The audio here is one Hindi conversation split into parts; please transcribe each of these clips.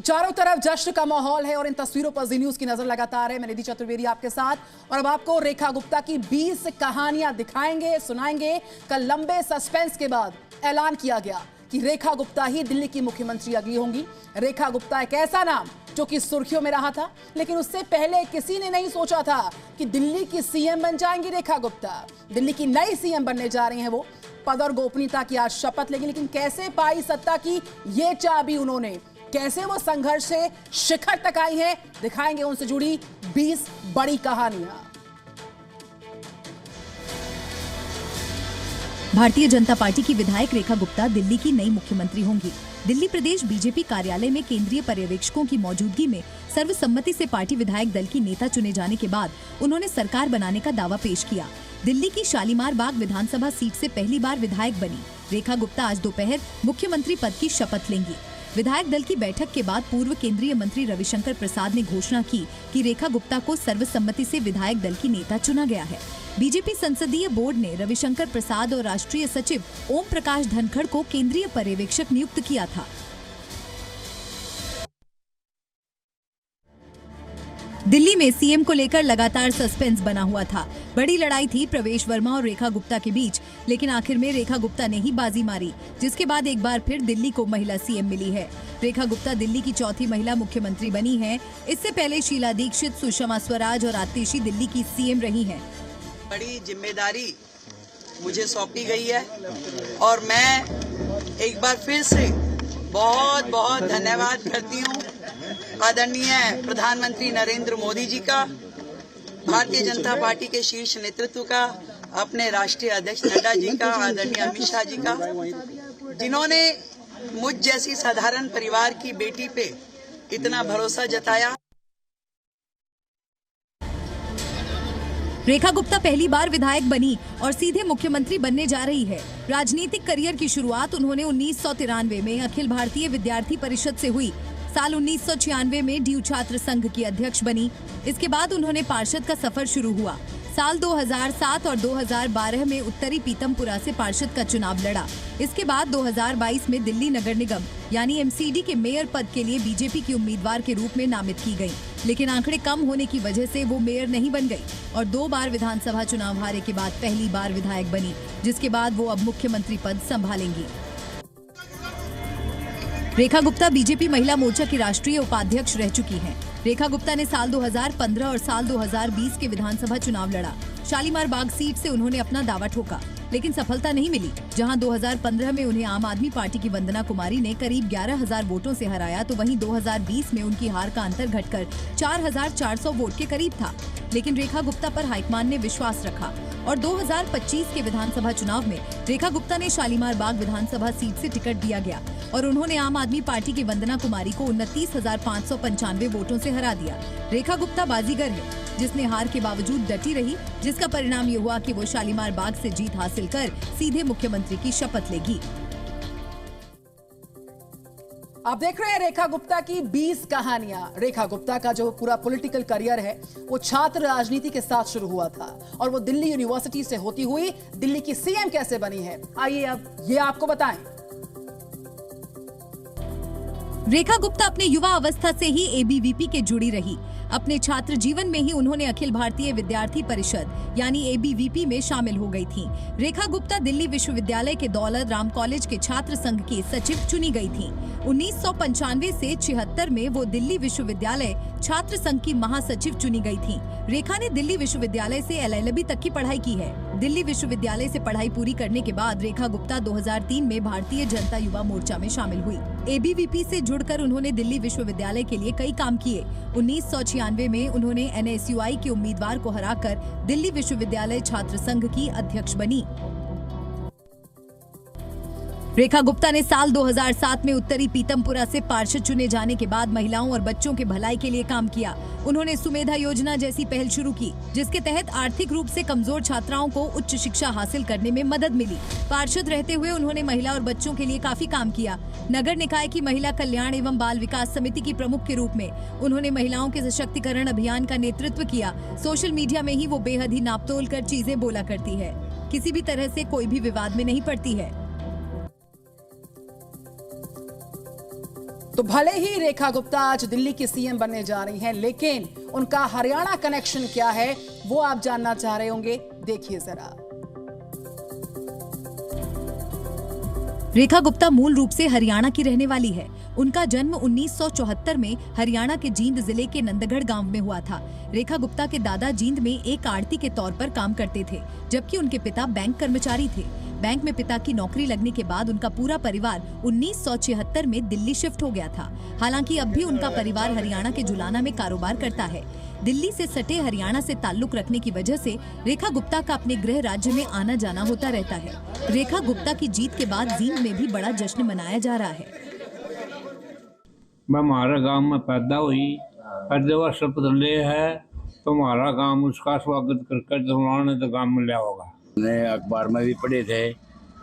चारों तरफ जश्न का माहौल है और इन तस्वीरों पर जी न्यूज की नजर लगातार है। मैं निधि चतुर्वेदी आपके साथ और अब आपको रेखा गुप्ता की 20 कहानियां दिखाएंगे, सुनाएंगे। कल लंबे सस्पेंस के बाद ऐलान किया गया कि रेखा गुप्ता ही दिल्ली की मुख्यमंत्री अगली होंगी। रेखा गुप्ता एक ऐसा नाम जो कि सुर्खियों में रहा था, लेकिन उससे पहले किसी ने नहीं सोचा था कि दिल्ली की सीएम बन जाएंगी रेखा गुप्ता। दिल्ली की नई सीएम बनने जा रही हैं वो। पद और गोपनीयता की आज शपथ लेंगी, लेकिन कैसे पाई सत्ता की ये चाबी उन्होंने, कैसे वो संघर्ष से शिखर तक आई है, दिखाएंगे उनसे जुड़ी 20 बड़ी कहानियां। भारतीय जनता पार्टी की विधायक रेखा गुप्ता दिल्ली की नई मुख्यमंत्री होंगी। दिल्ली प्रदेश बीजेपी कार्यालय में केंद्रीय पर्यवेक्षकों की मौजूदगी में सर्वसम्मति से पार्टी विधायक दल की नेता चुने जाने के बाद उन्होंने सरकार बनाने का दावा पेश किया। दिल्ली की शालीमार बाग विधानसभा सीट से पहली बार विधायक बनी रेखा गुप्ता आज दोपहर मुख्यमंत्री पद की शपथ लेंगी। विधायक दल की बैठक के बाद पूर्व केंद्रीय मंत्री रविशंकर प्रसाद ने घोषणा की कि रेखा गुप्ता को सर्वसम्मति से विधायक दल की नेता चुना गया है। बीजेपी संसदीय बोर्ड ने रविशंकर प्रसाद और राष्ट्रीय सचिव ओम प्रकाश धनखड़ को केंद्रीय पर्यवेक्षक नियुक्त किया था। दिल्ली में सीएम को लेकर लगातार सस्पेंस बना हुआ था। बड़ी लड़ाई थी प्रवेश वर्मा और रेखा गुप्ता के बीच, लेकिन आखिर में रेखा गुप्ता ने ही बाजी मारी, जिसके बाद एक बार फिर दिल्ली को महिला सीएम मिली है। रेखा गुप्ता दिल्ली की चौथी महिला मुख्यमंत्री बनी है। इससे पहले शीला दीक्षित, सुषमा स्वराज और आतिशी दिल्ली की सीएम रही हैं। बड़ी जिम्मेदारी मुझे सौंपी गई है और मैं एक बार फिर से बहुत बहुत धन्यवाद करती हूँ आदरणीय प्रधानमंत्री नरेंद्र मोदी जी का, भारतीय जनता पार्टी के शीर्ष नेतृत्व का, अपने राष्ट्रीय अध्यक्ष नड्डा जी का, आदरणीय अमित शाह जी का, जिन्होंने मुझ जैसी साधारण परिवार की बेटी पे इतना भरोसा जताया। रेखा गुप्ता पहली बार विधायक बनी और सीधे मुख्यमंत्री बनने जा रही है। राजनीतिक करियर की शुरुआत उन्होंने 1993 में अखिल भारतीय विद्यार्थी परिषद से हुई। साल 1996 में डीयू छात्र संघ की अध्यक्ष बनी। इसके बाद उन्होंने पार्षद का सफर शुरू हुआ। साल 2007 और 2012 में उत्तरी पीतमपुरा से पार्षद का चुनाव लड़ा। इसके बाद 2022 में दिल्ली नगर निगम यानी एमसीडी के मेयर पद के लिए बीजेपी की उम्मीदवार के रूप में नामित की गई, लेकिन आंकड़े कम होने की वजह से वो मेयर नहीं बन गई और 2 बार विधानसभा चुनाव हारे के बाद पहली बार विधायक बनी, जिसके बाद वो अब मुख्यमंत्री पद संभालेंगी। रेखा गुप्ता बीजेपी महिला मोर्चा की राष्ट्रीय उपाध्यक्ष रह चुकी हैं। रेखा गुप्ता ने साल 2015 और साल 2020 के विधानसभा चुनाव लड़ा। शालीमार बाग सीट से उन्होंने अपना दावा ठोका, लेकिन सफलता नहीं मिली। जहां 2015 में उन्हें आम आदमी पार्टी की वंदना कुमारी ने करीब 11,000 वोटों से हराया, तो वहीं 2020 में उनकी हार का अंतर घटकर 4,400 वोट के करीब था। लेकिन रेखा गुप्ता पर हाईकमान ने विश्वास रखा और 2025 के विधानसभा चुनाव में रेखा गुप्ता ने शालीमार बाग विधानसभा सीट से टिकट दिया गया और उन्होंने आम आदमी पार्टी की वंदना कुमारी को 29,595 वोटों से हरा दिया। रेखा गुप्ता बाजीगर है, जिसने हार के बावजूद डटी रही, जिसका परिणाम ये हुआ कि वो शालीमार बाग से जीत हासिल कर सीधे मुख्यमंत्री की शपथ लेगी। आप देख रहे हैं रेखा गुप्ता की 20 कहानियां। रेखा गुप्ता का जो पूरा पॉलिटिकल करियर है वो छात्र राजनीति के साथ शुरू हुआ था और वो दिल्ली यूनिवर्सिटी से होती हुई दिल्ली की सीएम कैसे बनी है, आइए अब ये आपको बताएं। रेखा गुप्ता अपने युवा अवस्था से ही एबीवीपी के जुड़ी रही। अपने छात्र जीवन में ही उन्होंने अखिल भारतीय विद्यार्थी परिषद यानी एबीवीपी में शामिल हो गई थीं। रेखा गुप्ता दिल्ली विश्वविद्यालय के दौलत राम कॉलेज के छात्र संघ की सचिव चुनी गई थीं। 1995 से 76 में वो दिल्ली विश्वविद्यालय छात्र संघ की महासचिव चुनी गई थीं। रेखा ने दिल्ली विश्वविद्यालय से एलएलबी तक की पढ़ाई की है। दिल्ली विश्वविद्यालय से पढ़ाई पूरी करने के बाद रेखा गुप्ता 2003 में भारतीय जनता युवा मोर्चा में शामिल हुई। एबीवीपी से जुड़कर उन्होंने दिल्ली विश्वविद्यालय के लिए कई काम किए। 1996 में उन्होंने एनएसयूआई के उम्मीदवार को हराकर दिल्ली विश्वविद्यालय छात्र संघ की अध्यक्ष बनी। रेखा गुप्ता ने साल 2007 में उत्तरी पीतमपुरा से पार्षद चुने जाने के बाद महिलाओं और बच्चों के भलाई के लिए काम किया। उन्होंने सुमेधा योजना जैसी पहल शुरू की, जिसके तहत आर्थिक रूप से कमजोर छात्राओं को उच्च शिक्षा हासिल करने में मदद मिली। पार्षद रहते हुए उन्होंने महिला और बच्चों के लिए काफी काम किया। नगर निकाय की महिला कल्याण एवं बाल विकास समिति की प्रमुख के रूप में उन्होंने महिलाओं के सशक्तिकरण अभियान का नेतृत्व किया। सोशल मीडिया में ही वो बेहद ही नापतोल कर चीजें बोला करती है, किसी भी तरह से कोई भी विवाद में नहीं पड़ती है। तो भले ही रेखा गुप्ता आज दिल्ली की सीएम बनने जा रही हैं, लेकिन उनका हरियाणा कनेक्शन क्या है वो आप जानना चाह रहे होंगे। देखिए जरा। रेखा गुप्ता मूल रूप से हरियाणा की रहने वाली है। उनका जन्म 1974 में हरियाणा के जींद जिले के नंदगढ़ गांव में हुआ था। रेखा गुप्ता के दादा जींद में एक आड़ती के तौर पर काम करते थे, जबकि उनके पिता बैंक कर्मचारी थे। बैंक में पिता की नौकरी लगने के बाद उनका पूरा परिवार 1976 में दिल्ली शिफ्ट हो गया था। हालांकि अब भी उनका परिवार हरियाणा के जुलाना में कारोबार करता है। दिल्ली से सटे हरियाणा से ताल्लुक रखने की वजह से रेखा गुप्ता का अपने गृह राज्य में आना जाना होता रहता है। रेखा गुप्ता की जीत के बाद जींद में भी बड़ा जश्न मनाया जा रहा है। मैं हमारे गांव में पैदा हुई, हर शपथ ले है तो हमारा काम उसका स्वागत करके तो गांव में लिया होगा। हमने अखबार में भी पढ़े थे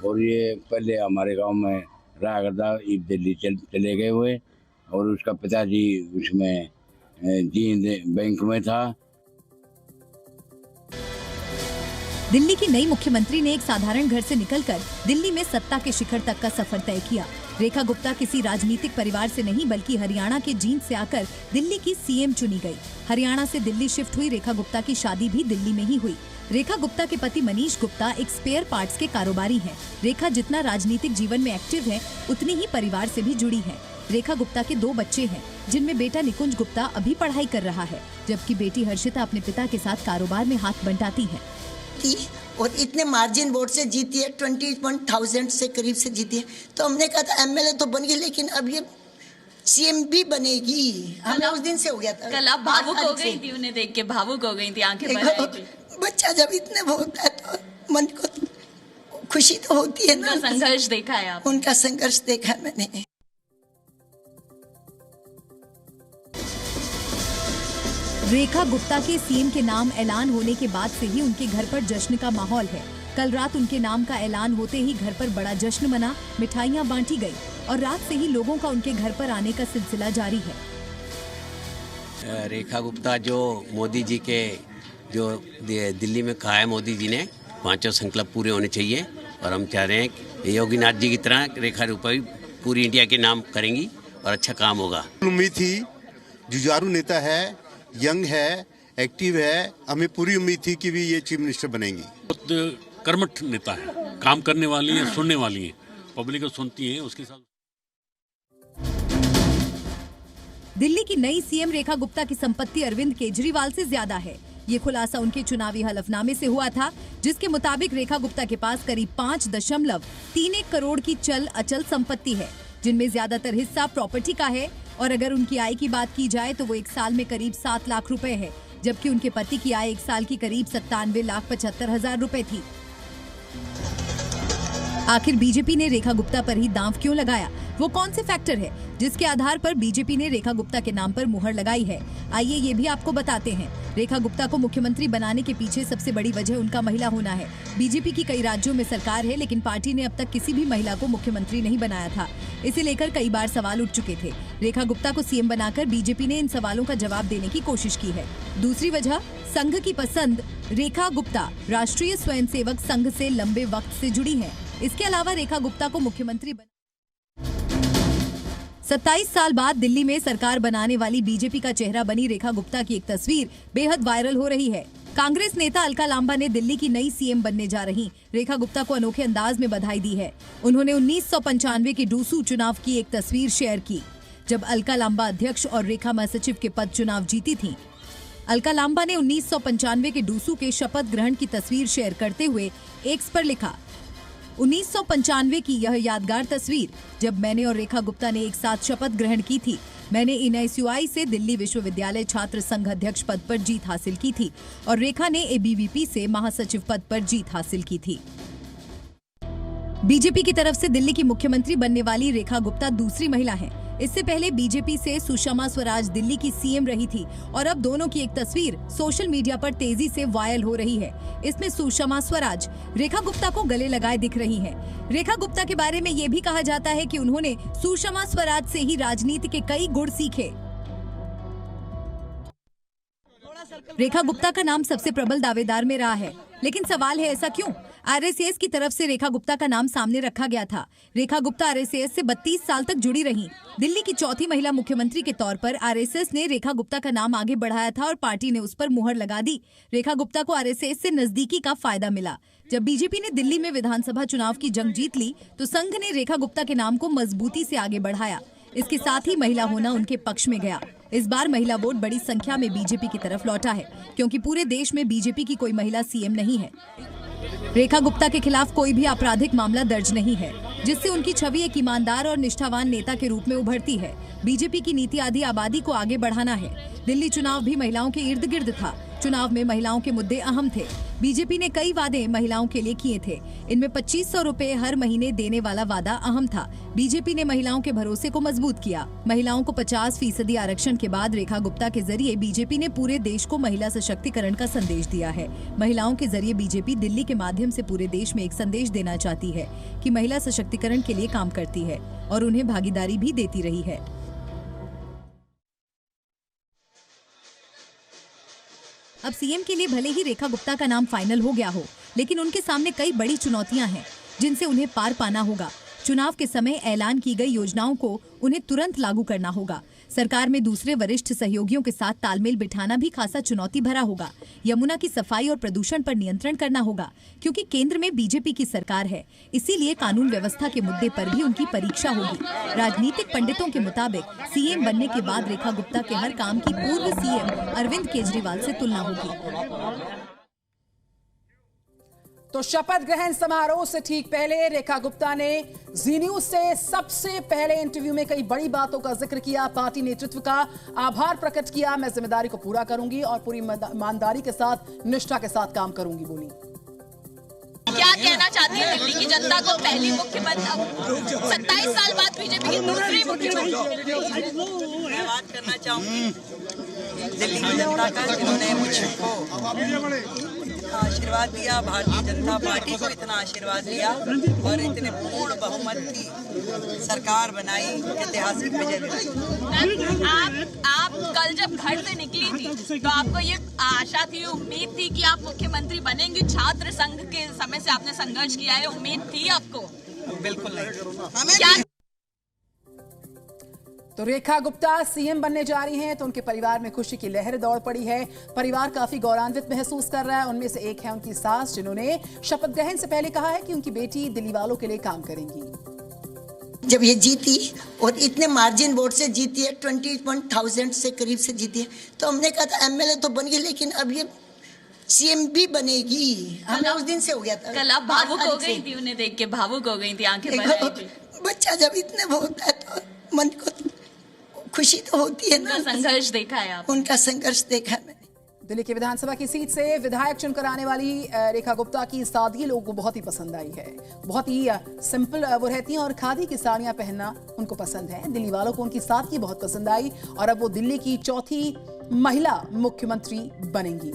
और ये पहले हमारे गांव में रहा करता, दिल्ली चले गए हुए और उसका पिताजी उसमें जींद बैंक में था। दिल्ली की नई मुख्यमंत्री ने एक साधारण घर से निकलकर दिल्ली में सत्ता के शिखर तक का सफर तय किया। रेखा गुप्ता किसी राजनीतिक परिवार से नहीं बल्कि हरियाणा के जींद से आकर दिल्ली की सीएम चुनी गई। हरियाणा से दिल्ली शिफ्ट हुई रेखा गुप्ता की शादी भी दिल्ली में ही हुई। रेखा गुप्ता के पति मनीष गुप्ता एक स्पेयर पार्ट्स के कारोबारी हैं। रेखा जितना राजनीतिक जीवन में एक्टिव है, उतनी ही परिवार से भी जुड़ी है। रेखा गुप्ता के 2 बच्चे हैं, जिनमें बेटा निकुंज गुप्ता अभी पढ़ाई कर रहा है, जबकि बेटी हर्षिता अपने पिता के साथ कारोबार में हाथ बंटाती है। और इतने मार्जिन वोट से जीती है, 21,000 से करीब से जीती है। तो हमने कहा था एमएलए तो बन गई, लेकिन अब ये सीएम भी बनेगी। हमें उस दिन से हो गया था। कल आप भावुक हो गई थी, उन्हें देख के भावुक हो गई थी, आंखें भर आई थी। बच्चा जब इतने बोलता है तो मन को खुशी तो होती है ना। उनका संघर्ष देखा है आप? उनका संघर्ष देखा है मैंने। रेखा गुप्ता के सीएम के नाम ऐलान होने के बाद से ही उनके घर पर जश्न का माहौल है। कल रात उनके नाम का ऐलान होते ही घर पर बड़ा जश्न मना, मिठाइयां बांटी गई और रात से ही लोगों का उनके घर पर आने का सिलसिला जारी है। रेखा गुप्ता जो मोदी जी के जो दिल्ली में कहा है मोदी जी ने 5 संकल्प पूरे होने चाहिए और हम चाह रहे हैं कि योगीनाथ जी की तरह रेखा गुप्ता भी पूरी इंडिया के नाम करेंगी और अच्छा काम होगा। उम्मीद थी, जुझारू नेता है, यंग है, एक्टिव है, हमें पूरी उम्मीद थी कि भी ये चीफ मिनिस्टर बनेंगी। बहुत कर्मठ नेता है, काम करने वाली है, सुनने वाली है, पब्लिक को सुनती है। उसके साथ दिल्ली की नई सीएम रेखा गुप्ता की संपत्ति अरविंद केजरीवाल से ज्यादा है। ये खुलासा उनके चुनावी हलफनामे से हुआ था, जिसके मुताबिक रेखा गुप्ता के पास करीब 5.31 करोड़ की चल अचल संपत्ति है, जिनमें ज्यादातर हिस्सा प्रॉपर्टी का है। और अगर उनकी आय की बात की जाए तो वो एक साल में करीब 7 लाख रुपए है, जबकि उनके पति की आय एक साल की करीब 97,75,000 रुपए थी। आखिर बीजेपी ने रेखा गुप्ता पर ही दांव क्यों लगाया? वो कौन से फैक्टर है जिसके आधार पर बीजेपी ने रेखा गुप्ता के नाम पर मुहर लगाई है? आइए ये भी आपको बताते हैं। रेखा गुप्ता को मुख्यमंत्री बनाने के पीछे सबसे बड़ी वजह उनका महिला होना है। बीजेपी की कई राज्यों में सरकार है, लेकिन पार्टी ने अब तक किसी भी महिला को मुख्यमंत्री नहीं बनाया था। इसे लेकर कई बार सवाल उठ चुके थे। रेखा गुप्ता को सीएम बनाकर बीजेपी ने इन सवालों का जवाब देने की कोशिश की है। दूसरी वजह, संघ की पसंद। रेखा गुप्ता राष्ट्रीय स्वयंसेवक संघ से लंबे वक्त से जुड़ी है। इसके अलावा रेखा गुप्ता को मुख्यमंत्री 27 साल बाद दिल्ली में सरकार बनाने वाली बीजेपी का चेहरा बनी रेखा गुप्ता की एक तस्वीर बेहद वायरल हो रही है। कांग्रेस नेता अलका लांबा ने दिल्ली की नई सीएम बनने जा रही रेखा गुप्ता को अनोखे अंदाज में बधाई दी है। उन्होंने 1995 के डूसू चुनाव की एक तस्वीर शेयर की, जब अलका लांबा अध्यक्ष और रेखा महासचिव के पद चुनाव जीती थी। अलका लांबा ने 1995 के डूसू के शपथ ग्रहण की तस्वीर शेयर करते हुए एक्स पर लिखा, 1995 की यह यादगार तस्वीर, जब मैंने और रेखा गुप्ता ने एक साथ शपथ ग्रहण की थी। मैंने NSUI से दिल्ली विश्वविद्यालय छात्र संघ अध्यक्ष पद पर जीत हासिल की थी और रेखा ने ABVP से महासचिव पद पर जीत हासिल की थी। बीजेपी की तरफ से दिल्ली की मुख्यमंत्री बनने वाली रेखा गुप्ता दूसरी महिला हैं। इससे पहले बीजेपी से सुषमा स्वराज दिल्ली की सीएम रही थी और अब दोनों की एक तस्वीर सोशल मीडिया पर तेजी से वायरल हो रही है। इसमें सुषमा स्वराज रेखा गुप्ता को गले लगाए दिख रही हैं। रेखा गुप्ता के बारे में ये भी कहा जाता है कि उन्होंने सुषमा स्वराज से ही राजनीति के कई गुण सीखे। रेखा गुप्ता का नाम सबसे प्रबल दावेदार में रहा है, लेकिन सवाल है ऐसा क्यों? आरएसएस की तरफ से रेखा गुप्ता का नाम सामने रखा गया था। रेखा गुप्ता आरएसएस से 32 साल तक जुड़ी रहीं। दिल्ली की चौथी महिला मुख्यमंत्री के तौर पर आरएसएस ने रेखा गुप्ता का नाम आगे बढ़ाया था और पार्टी ने उस पर मुहर लगा दी। रेखा गुप्ता को आरएसएस से नजदीकी का फायदा मिला। जब बीजेपी ने दिल्ली में विधानसभा चुनाव की जंग जीत ली तो संघ ने रेखा गुप्ता के नाम को मजबूती से आगे बढ़ाया। इसके साथ ही महिला होना उनके पक्ष में गया। इस बार महिला वोट बड़ी संख्या में बीजेपी की तरफ लौटा है, क्योंकि पूरे देश में बीजेपी की कोई महिला सीएम नहीं है। रेखा गुप्ता के खिलाफ कोई भी आपराधिक मामला दर्ज नहीं है, जिससे उनकी छवि एक ईमानदार और निष्ठावान नेता के रूप में उभरती है। बीजेपी की नीति आधी आबादी को आगे बढ़ाना है। दिल्ली चुनाव भी महिलाओं के इर्द गिर्द था। चुनाव में महिलाओं के मुद्दे अहम थे। बीजेपी ने कई वादे महिलाओं के लिए किए थे। इनमें 2500 रुपए हर महीने देने वाला वादा अहम था। बीजेपी ने महिलाओं के भरोसे को मजबूत किया। महिलाओं को 50% आरक्षण के बाद रेखा गुप्ता के जरिए बीजेपी ने पूरे देश को महिला सशक्तिकरण का संदेश दिया है। महिलाओं के जरिए बीजेपी दिल्ली के माध्यम से पूरे देश में एक संदेश देना चाहती है कि महिला सशक्तिकरण के लिए काम करती है और उन्हें भागीदारी भी देती रही है। अब सीएम के लिए भले ही रेखा गुप्ता का नाम फाइनल हो गया हो, लेकिन उनके सामने कई बड़ी चुनौतियां हैं जिनसे उन्हें पार पाना होगा। चुनाव के समय ऐलान की गई योजनाओं को उन्हें तुरंत लागू करना होगा। सरकार में दूसरे वरिष्ठ सहयोगियों के साथ तालमेल बिठाना भी खासा चुनौती भरा होगा। यमुना की सफाई और प्रदूषण पर नियंत्रण करना होगा, क्योंकि केंद्र में बीजेपी की सरकार है। इसीलिए कानून व्यवस्था के मुद्दे पर भी उनकी परीक्षा होगी। राजनीतिक पंडितों के मुताबिक सीएम बनने के बाद रेखा गुप्ता के हर काम की पूर्व सीएम अरविंद केजरीवाल से तुलना होगी। तो शपथ ग्रहण समारोह से ठीक पहले रेखा गुप्ता ने जी न्यूज से सबसे पहले इंटरव्यू में कई बड़ी बातों का जिक्र किया। पार्टी नेतृत्व का आभार प्रकट किया। मैं जिम्मेदारी को पूरा करूंगी और पूरी ईमानदारी के साथ, निष्ठा के साथ काम करूंगी, बोली। क्या कहना चाहती है दिल्ली की जनता को? पहली मुख्यमंत्री 27 साल बाद बीजेपी की दूसरी मुख्यमंत्री। मैं बात करना चाहूंगी दिल्ली की जनता का, जिन्होंने मुझको आशीर्वाद दिया, भारतीय जनता पार्टी को इतना आशीर्वाद दिया और इतने पूर्ण बहुमत की सरकार बनाई, ऐतिहासिक विजय मिली। आप कल जब घर से निकली थी तो आपको ये आशा थी, उम्मीद थी कि आप मुख्यमंत्री बनेंगी? छात्र संघ के समय से आपने संघर्ष किया है, उम्मीद थी आपको? बिल्कुल नहीं। तो रेखा गुप्ता सीएम बनने जा रही हैं तो उनके परिवार में खुशी की लहर दौड़ पड़ी है। परिवार काफी गौरवान्वित महसूस कर रहा है। उनमें से एक है उनकी सास, जिन्होंने शपथ ग्रहण से पहले कहा है कि उनकी बेटी दिल्ली वालों के लिए काम करेंगी। जब ये जीती और इतने मार्जिन वोट से जीती है, 21,000 से करीब से जीती है, तो हमने कहा था एमएलए तो बन गई, लेकिन अब ये सीएम भी बनेगी। हमें उस दिन से हो गया था। कल आप भावुक हो गई थी, उन्हें देख के भावुक हो गई थी, आंखें भर आई थी। बच्चा जब इतने वो होता है तो मन को खुशी तो होती है ना। संघर्ष देखा है आप? उनका संघर्ष देखा है मैंने। दिल्ली की विधानसभा की सीट से विधायक चुनकर आने वाली रेखा गुप्ता की सादगी लोगों को बहुत ही पसंद आई है। बहुत ही सिंपल वो रहती हैं और खादी की साड़ियां पहनना उनको पसंद है। दिल्ली वालों को उनकी सादगी बहुत पसंद आई और अब वो दिल्ली की चौथी महिला मुख्यमंत्री बनेंगी।